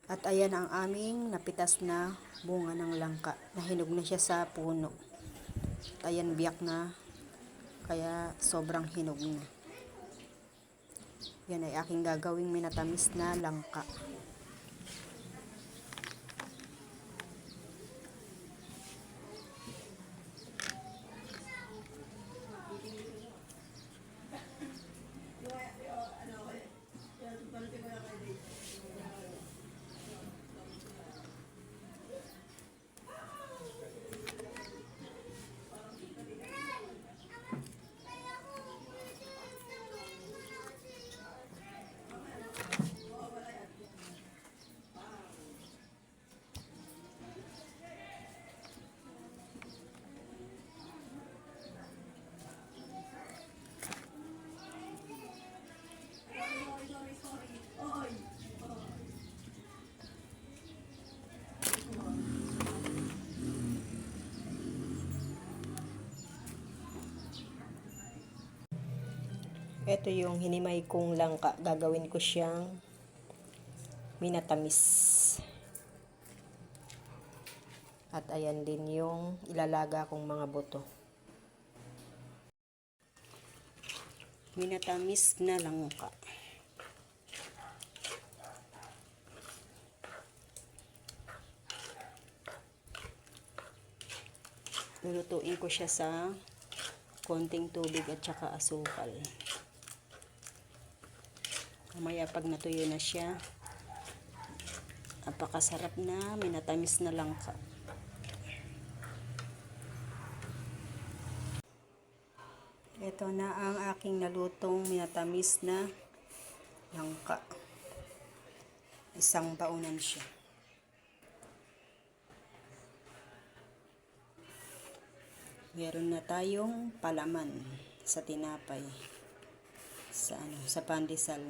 At ayan ang aming napitas na bunga ng langka. Nahinog na siya sa puno. At ayan, biyak na. Kaya sobrang hinog na. Yan ay aking gagawing minatamis na langka. Ito yung hinimay kong langka. Gagawin ko siyang minatamis. At ayan din yung ilalaga kong mga buto. Minatamis na langka. Lulutuin ko siya sa konting tubig at saka asukal. Mamaya pag natuyo na siya, napakasarap na minatamis na langka. Ito na ang aking nalutong minatamis na langka. Isang baunan siya. Meron na tayong palaman sa tinapay, sa pandesal.